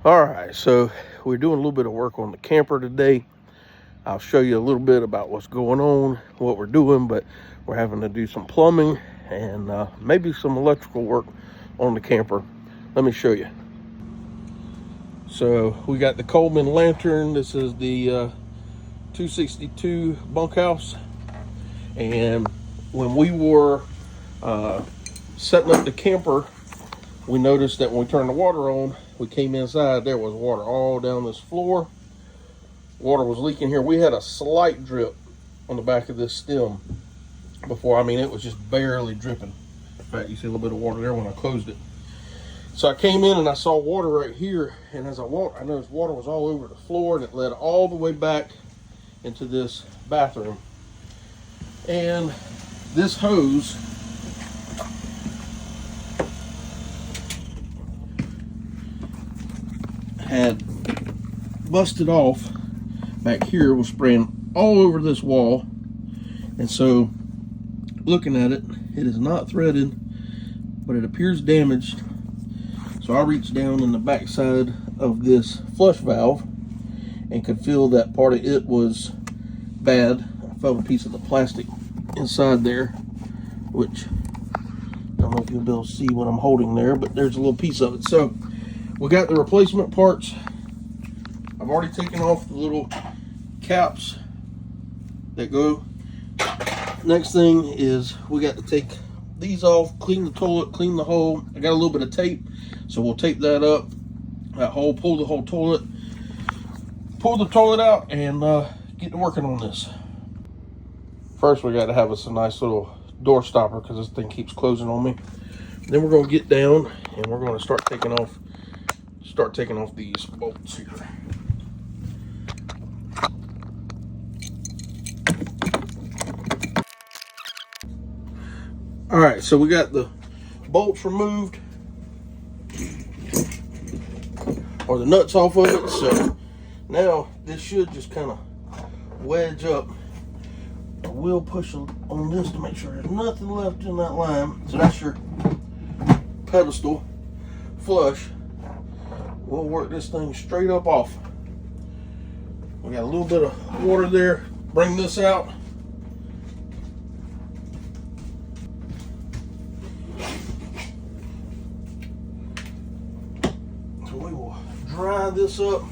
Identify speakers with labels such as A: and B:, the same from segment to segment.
A: All right, so we're doing a little bit of work on the camper today. I'll show you a little bit about what's going on, what we're doing, but we're having to do some plumbing and maybe some electrical work on the camper. Let me show you. So we got the Coleman Lantern. This is the 262 bunkhouse. And when we were setting up the camper, we noticed that when we turned the water on, we came inside, there was water all down this floor. Water was leaking here. We had a slight drip on the back of this stem before. I mean, it was just barely dripping. In fact, you see a little bit of water there when I closed it. So I came in and I saw water right here, and as I walked, I noticed water was all over the floor, and it led all the way back into this bathroom. And this hose had busted off back here, was spraying all over this wall. And so looking at it, it is not threaded, but it appears damaged. So I reached down in the back side of this flush valve and could feel that part of it was bad. I felt a piece of the plastic inside there, which I don't know if you'll be able to see what I'm holding there, but there's a little piece of it. So we got the replacement parts. I've already taken off the little caps that go. Next thing is we got to take these off, clean the toilet, clean the hole. I got a little bit of tape, so we'll tape that up, that hole, pull the whole toilet, pull the toilet out, and get to working on this. First, we got to have us a nice little door stopper because this thing keeps closing on me. Then we're going to get down and we're going to start taking off these bolts here. All right, so we got the bolts removed, or the nuts off of it. So now this should just kind of wedge up. I will push on this to make sure there's nothing left in that line. So that's your pedestal flush. We'll work this thing straight up off. We got a little bit of water there. Bring this out. So we will dry this up.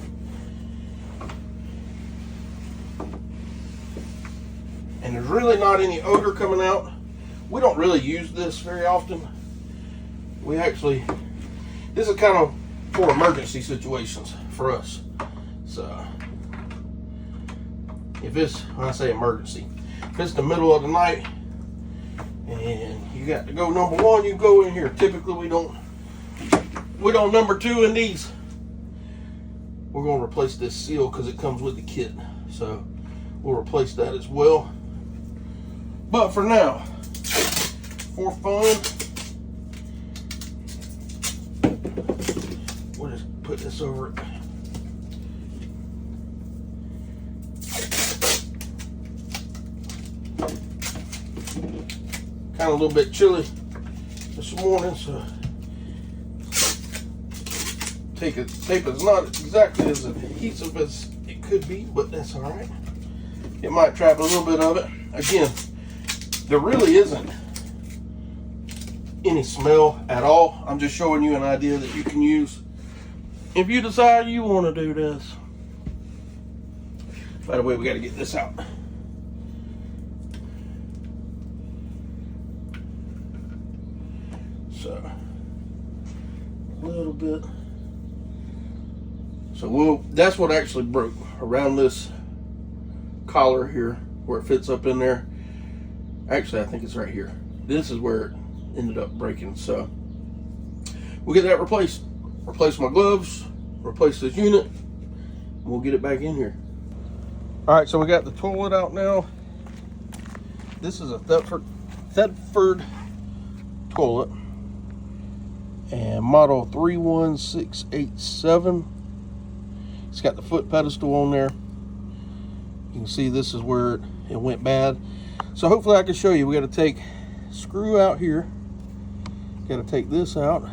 A: And there's really not any odor coming out. We don't really use this very often. This is kind of for emergency situations for us. So when I say emergency, if it's the middle of the night and you got to go number one, you go in here. Typically we don't number two in these. We're going to replace this seal because it comes with the kit. So we'll replace that as well. But for now, for fun, we'll just put this over it. Kind of a little bit chilly this morning, so tape is not exactly as adhesive as it could be, but that's all right. It might trap a little bit of it. Again, there really isn't any smell at all. I'm just showing you an idea that you can use if you decide you want to do this. By the way, we got to get this out. So a little bit. So that's what actually broke around this collar here, where it fits up in there. Actually, I think it's right here. This is where it ended up breaking. So we'll get that replaced. Replace my gloves, replace this unit, and we'll get it back in here. All right, so we got the toilet out now. This is a Thetford toilet, and model 31687. It's got the foot pedestal on there. You can see this is where it went bad. So hopefully I can show you. We got to take screw out here. Got to take this out.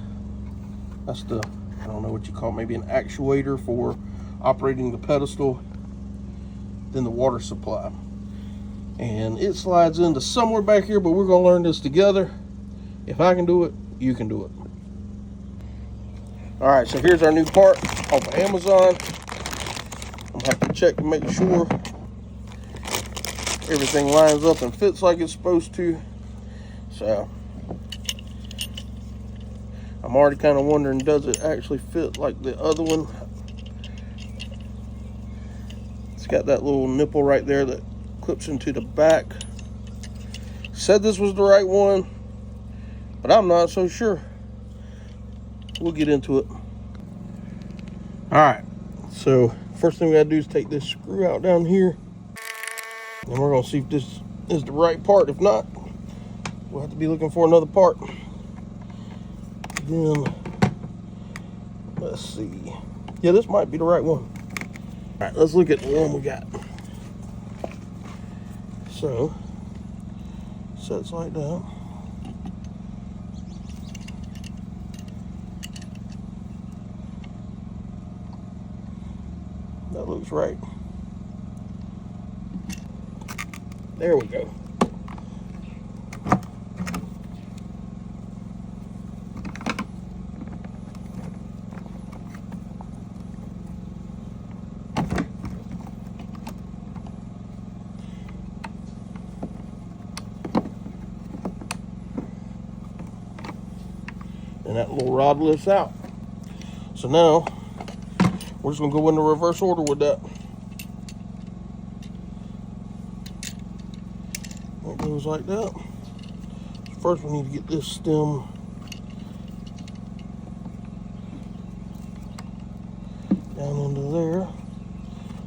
A: That's the I don't know what you call it, maybe an actuator for operating the pedestal, then the water supply. And it slides into somewhere back here, but we're gonna learn this together. If I can do it, you can do it. All right, so here's our new part off of Amazon. I'm gonna have to check to make sure everything lines up and fits like it's supposed to. So I'm already kind of wondering, does it actually fit like the other one? It's got that little nipple right there that clips into the back. Said this was the right one, but I'm not so sure. We'll get into it. All right, so first thing we gotta do is take this screw out down here, and we're gonna see if this is the right part. If not, we'll have to be looking for another part. Then let's see. Yeah, this might be the right one. All right, let's look at the one we got. So sets like that. That looks right. There we go. And that little rod lifts out. So now we're just gonna go into reverse order with that. It goes like that. First we need to get this stem down into there,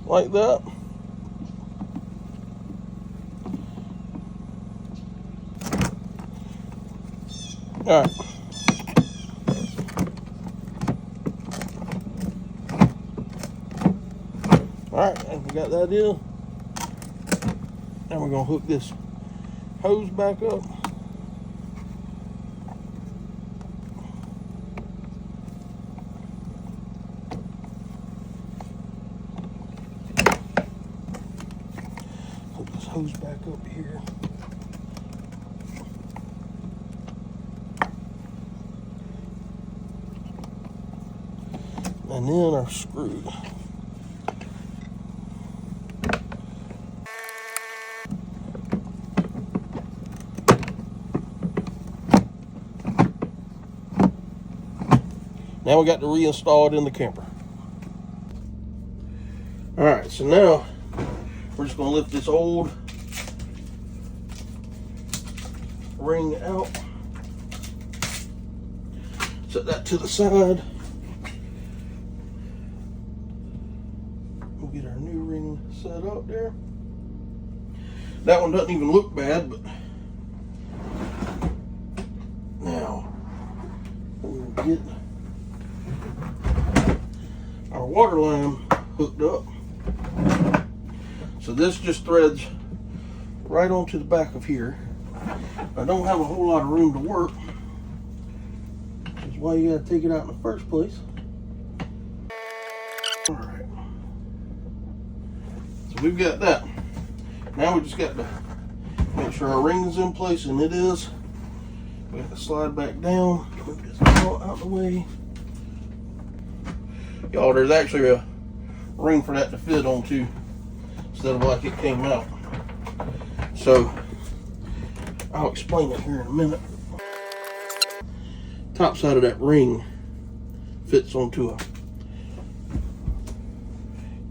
A: like that. All right. Alright, and we got that in. Now we're going to hook this hose back up. Hook this hose back up here. And then our screw. Now we got to reinstall it in the camper. All right, so now we're just gonna lift this old ring out. Set that to the side. We'll get our new ring set up there. That one doesn't even look bad, but now we'll get our water line hooked up. So this just threads right onto the back of here. I don't have a whole lot of room to work, which is why you gotta take it out in the first place. All right, so we've got that. Now we just got to make sure our ring is in place, and it is. We have to slide back down, move this out of the way. Y'all, there's actually a ring for that to fit onto instead of like it came out. So I'll explain it here in a minute. Top side of that ring fits onto a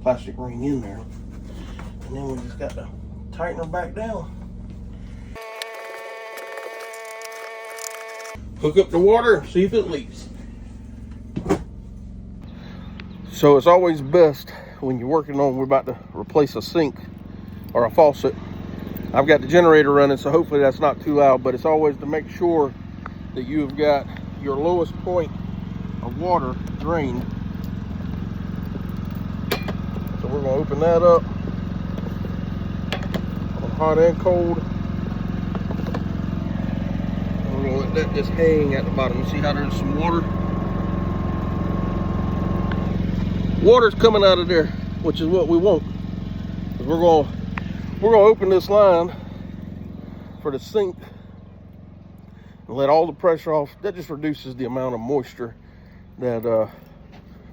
A: plastic ring in there. And then we just got to tighten her back down. Hook up the water, see if it leaks. So it's always best when you're working on, we're about to replace a sink or a faucet. I've got the generator running, so hopefully that's not too loud, but it's always to make sure that you've got your lowest point of water drained. So we're gonna open that up on hot and cold. And we're gonna let that just hang at the bottom. You see how there's some water? water's coming out of there, which is what we want. We're gonna open this line for the sink and let all the pressure off. That just reduces the amount of moisture that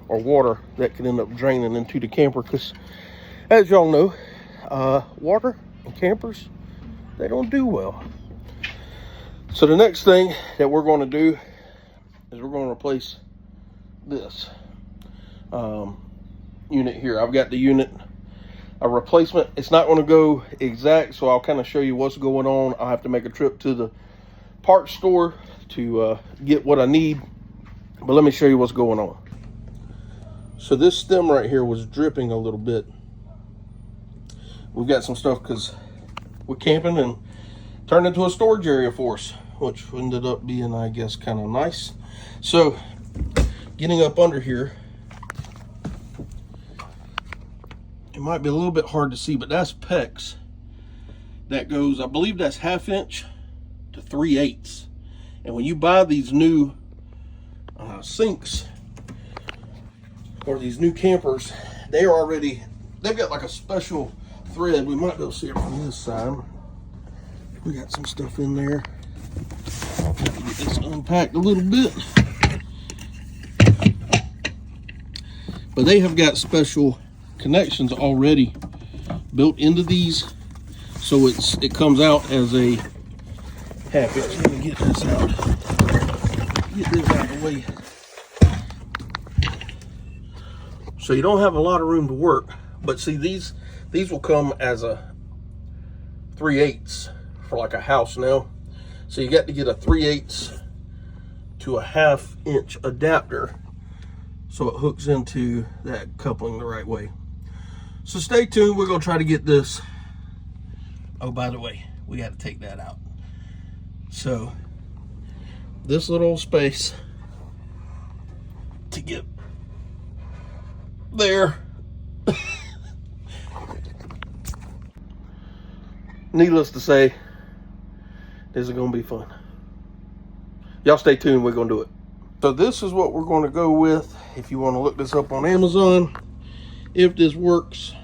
A: or water that can end up draining into the camper, because as y'all know, water in campers, they don't do well. So the next thing that we're going to do is we're going to replace this unit here. I've got the unit, a replacement. It's not going to go exact, so I'll kind of show you what's going on. I'll have to make a trip to the parts store to get what I need, but let me show you what's going on. So this stem right here was dripping a little bit. We've got some stuff because we're camping and turned into a storage area for us, which ended up being, I guess, kind of nice. So getting up under here, it might be a little bit hard to see, but that's PEX. That goes, I believe that's 1/2 inch to 3/8. And when you buy these new sinks or these new campers, they've got like a special thread. We might be able to see it from this side. We got some stuff in there. Have to get this unpacked a little bit. But they have got special connections already built into these, so it comes out as a 1/2 inch. Let me get this out. Get this out of the way. So you don't have a lot of room to work, but see, these will come as a 3/8 for like a house now. So you got to get a 3/8 to a 1/2 inch adapter so it hooks into that coupling the right way. So stay tuned. We're gonna try to get this. Oh, by the way, we got to take that out. So this little space to get there. Needless to say, this is gonna be fun. Y'all stay tuned, we're gonna do it. So this is what we're gonna go with. If you wanna look this up on Amazon, if this works,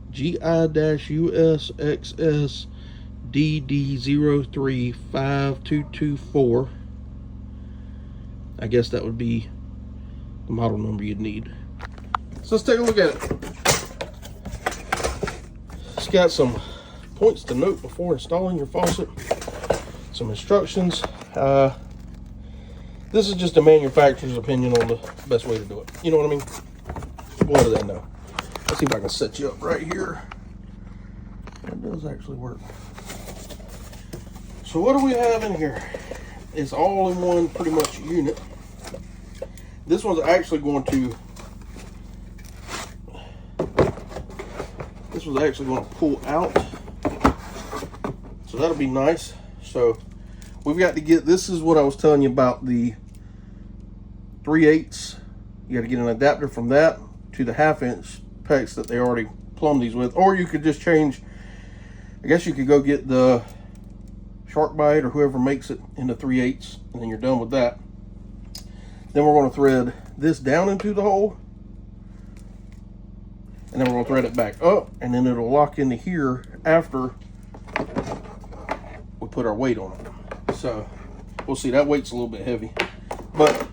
A: GI-USXS DD035224. I guess that would be the model number you'd need. So let's take a look at it. It's got some points to note before installing your faucet. Some instructions. This is just a manufacturer's opinion on the best way to do it. You know what I mean? What do they know? Let's see if I can set you up right here. That does actually work. So what do we have in here? It's all in one pretty much unit. This one's actually going to pull out. So that'll be nice. So we've got to get, this is what I was telling you about the 3/8. You got to get an adapter from that to the 1/2 inch PEX that they already plumbed these with. Or you could just change, I guess you could go get the Shark Bite or whoever makes it into 3/8, and then you're done with that. Then we're going to thread this down into the hole, and then we're going to thread it back up, and then it'll lock into here after we put our weight on it. So we'll see, that weight's a little bit heavy, but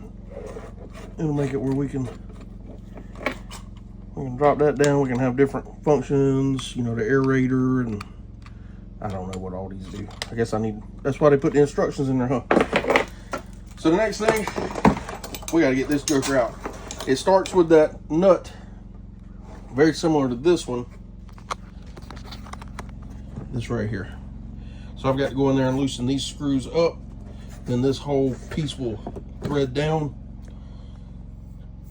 A: it'll make it where we can drop that down. We can have different functions, you know, the aerator, and I don't know what all these do. I guess that's why they put the instructions in there, huh? So the next thing, we got to get this joker out. It starts with that nut, very similar to this one, this right here. So I've got to go in there and loosen these screws up. Then this whole piece will thread down.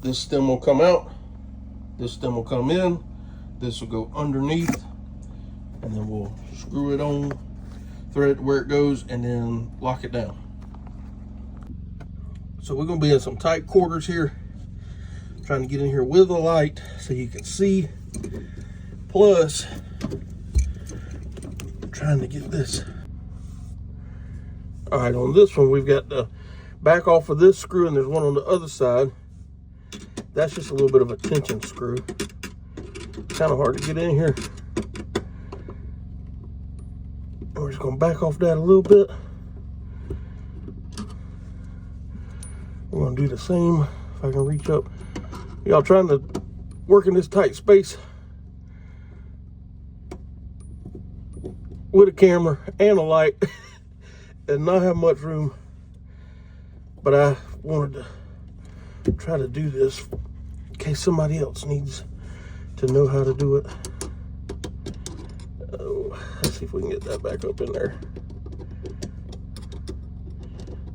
A: This stem will come out. This stem will come in. This will go underneath. And then we'll screw it on, thread it where it goes, and then lock it down. So we're going to be in some tight quarters here. Trying to get in here with a light so you can see. Plus, trying to get this. All right, on this one, we've got the back off of this screw, and there's one on the other side That's just a little bit of a tension screw. Kind of hard to get in here. And we're just gonna back off that a little bit. We're gonna do the same, if I can reach up. Y'all trying to work in this tight space with a camera and a light and not have much room. But I wanted to try to do this in case somebody else needs to know how to do it. Oh, let's see if we can get that back up in there.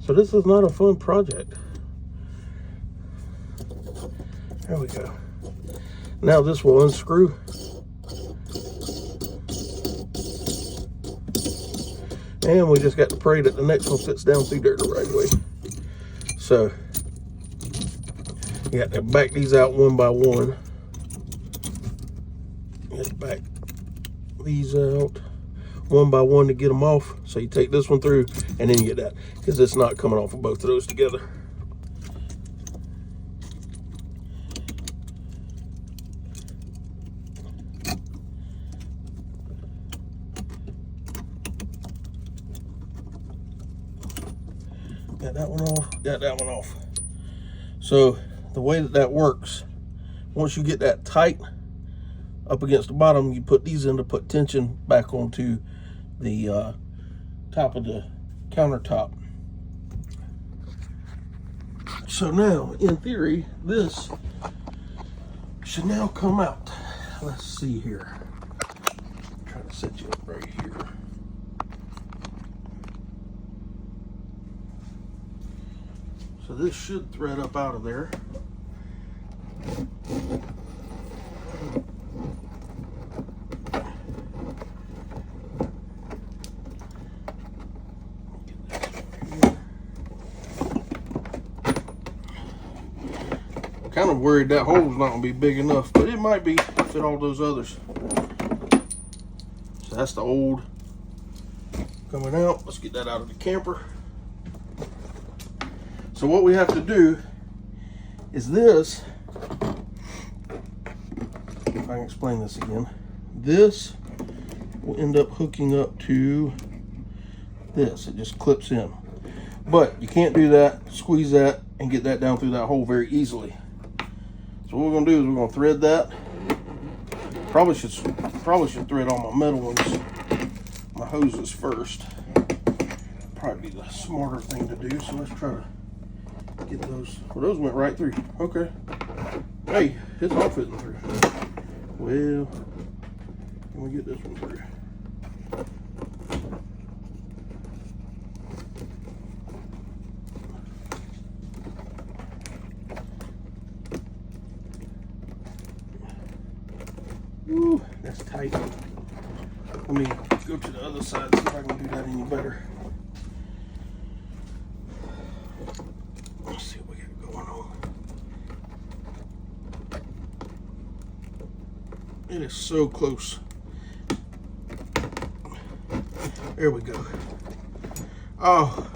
A: So this is not a fun project. There we go. Now this will unscrew. And we just got to pray that the next one sits down through there the right way. So you got to back these out one by one. You have to back these out one by one to get them off. So you take this one through and then you get that, because it's not coming off of both of those together. Got that one off, got that one off. So the way that works, once you get that tight up against the bottom, you put these in to put tension back onto the top of the countertop. So now, in theory, this should now come out. Let's see here. I'm trying to set you up right here. So this should thread up out of there. I'm kind of worried that hole's not going to be big enough, but it might be to fit all those others. So that's the old coming out. Let's get that out of the camper. So what we have to do is this, if I can explain this again, this will end up hooking up to this. It just clips in. But you can't do that, squeeze that, and get that down through that hole very easily. So what we're gonna do is we're gonna thread that. Probably should thread all my metal ones, my hoses first. Probably be the smarter thing to do. So let's try to get those. Well, those went right through. Okay. Hey, it's all fitting through. Well, can we get this one through? Ooh, that's tight. Let me go to the other side and see if I can do that any better. Let's see what we got going on. It is so close. There we go. Oh,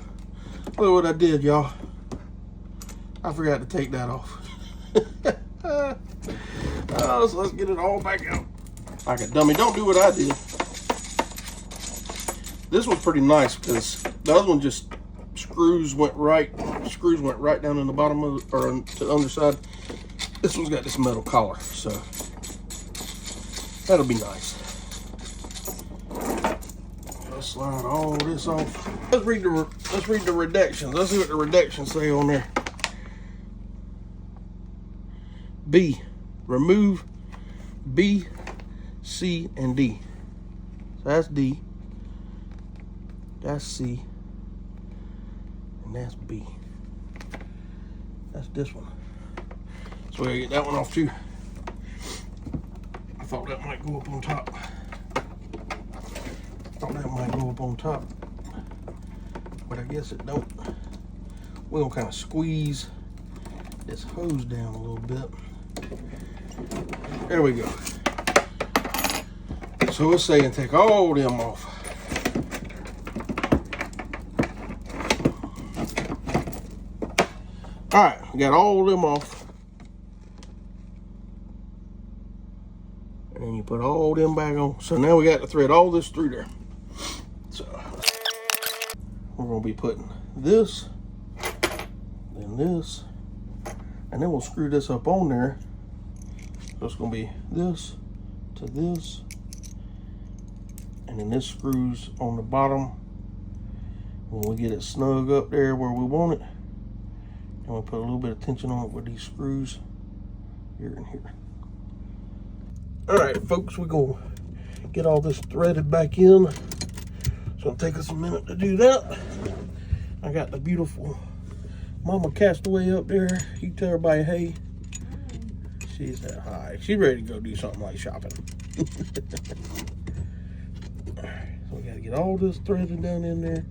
A: look what I did, y'all. I forgot to take that off. Oh, so let's get it all back out. Like a dummy. Don't do what I did. This one's pretty nice because the other one just screws went right down in the bottom of the, or to the underside. This one's got this metal collar, so that'll be nice. Let's slide all this off. Let's read the reductions. Let's see what the reductions say on there. B, remove B, C, and D. So that's D, that's C, and that's B. That's this one. So we gotta get that one off too. I thought that might go up on top. But I guess it don't. We're gonna kind of squeeze this hose down a little bit. There we go. So it's saying take all them off. All right, we got all them off. And you put all them back on. So now we got to thread all this through there. So we're gonna be putting this, then this, and then we'll screw this up on there. So it's gonna be this to this, and then this screws on the bottom when we get it snug up there where we want it. And we'll put a little bit of tension on it with these screws here and here. All right, folks, we're gonna get all this threaded back in. It's gonna take us a minute to do that. I got the beautiful Mama Castaway up there. You can tell everybody, hey. She's that high. She's ready to go do something like shopping. All right, so we gotta get all this threaded down in there.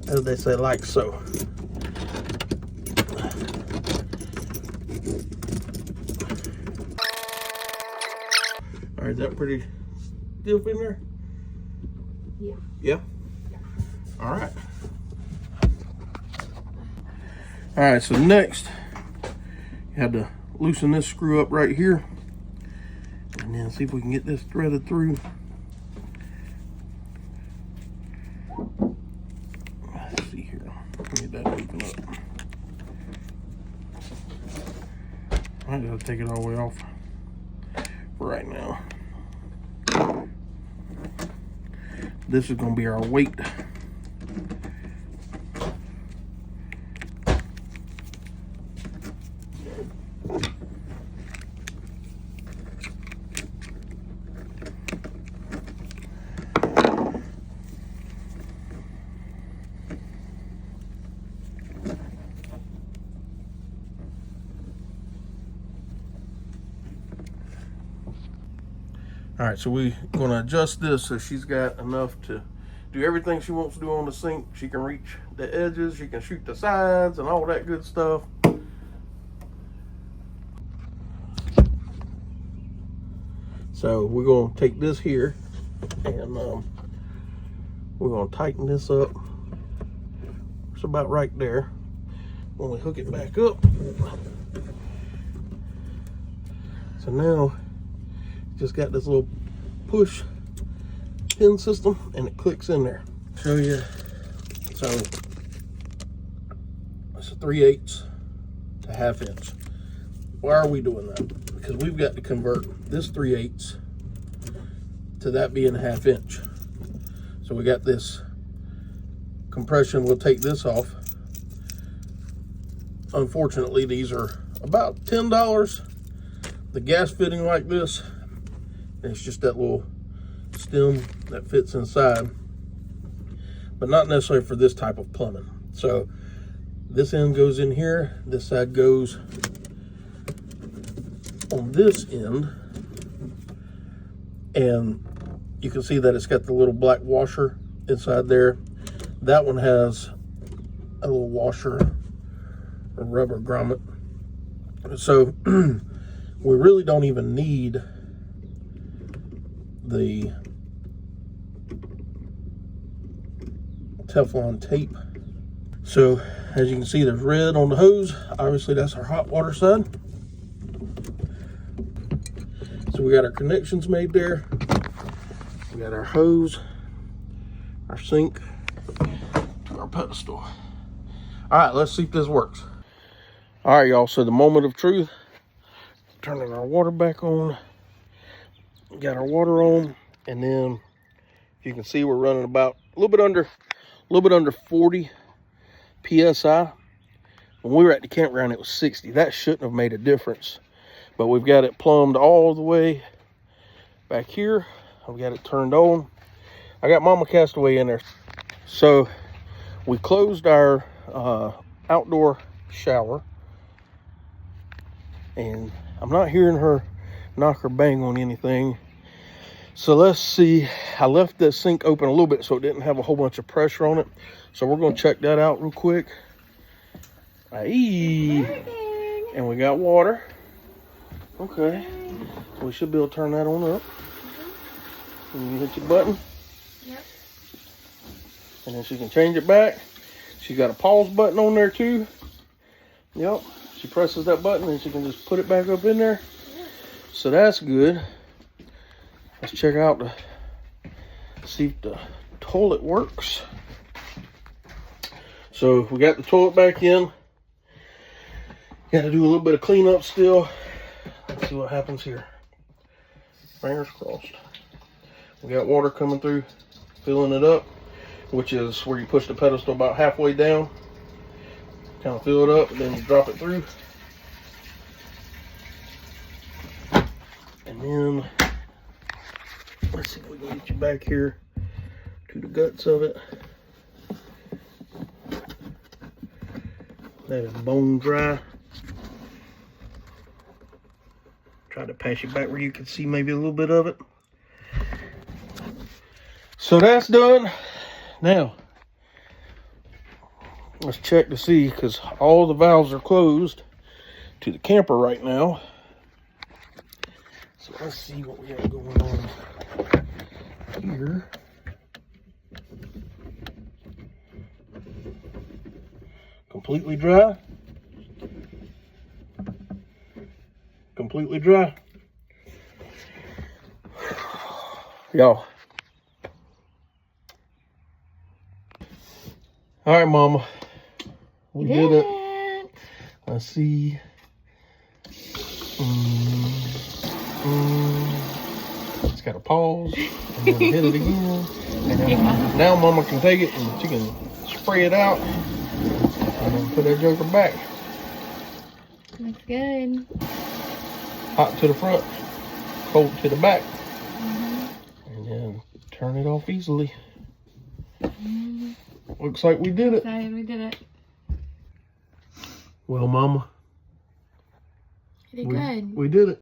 A: As they say, like so. All right, is that pretty stiff in there?
B: Yeah.
A: Yeah? All right. All right, so next, you have to loosen this screw up right here. And then see if we can get this threaded through. Let's see here. Get that open up. I gotta take it all the way off for right now. This is gonna be our weight. All right, so we're gonna adjust this so she's got enough to do everything she wants to do on the sink. She can reach the edges, she can shoot the sides and all that good stuff. So we're gonna take this here and we're gonna tighten this up. It's about right there. When we hook it back up. So now, just got this little push pin system and it clicks in there. Show you. So it's a 3/8 to 1/2 inch. Why are we doing that? Because we've got to convert this 3/8 to that being 1/2 inch. So we got this compression. We'll take this off. Unfortunately, these are about $10. The gas fitting like this, it's just that little stem that fits inside, but not necessarily for this type of plumbing. So this end goes in here, this side goes on this end, and you can see that it's got the little black washer inside there. That one has a little washer, a rubber grommet. So we really don't even need the Teflon tape. So as you can see, there's red on the hose. Obviously that's our hot water side. So we got our connections made there. We got our hose, our sink, to our pedestal. All right, let's see if this works. All right, y'all, so the moment of truth. Turning our water back on. Got our water on, and then you can see we're running about a little bit under 40 psi. When we were at the campground, it was 60. That shouldn't have made a difference, but we've got it plumbed all the way back here. I've got it turned on. I got Mama Castaway in there. So we closed our outdoor shower, and I'm not hearing her knock or bang on anything. So let's see. I left the sink open a little bit so it didn't have a whole bunch of pressure on it. So we're going to check that out real quick. Aye. And we got water. Okay. So we should be able to turn that on up. And you hit your button.
B: Yep.
A: And then she can change it back. She's got a pause button on there too. Yep. She presses that button and she can just put it back up in there. So that's good. Let's check out see if the toilet works. So we got the toilet back in. Got to do a little bit of cleanup still. Let's see what happens here. Fingers crossed. We got water coming through, filling it up, which is where you push the pedestal about halfway down. Kind of fill it up, and then you drop it through. And then, let's see if we can get you back here to the guts of it. That is bone dry. Try to pass you back where you can see maybe a little bit of it. So that's done. Now, let's check to see, because all the valves are closed to the camper right now. So let's see what we have going on here. Completely dry. Completely dry. Y'all. All right, Mama. We did it. Let's see. It's got to pause and then hit it again. And then now Mama can take it and she can spray it out and then put that joker back.
B: Looks good.
A: Hot to the front, cold to the back. And then turn it off easily. Looks like we did it.
B: We did it.
A: Well, Mama,
B: We did good.
A: We did it.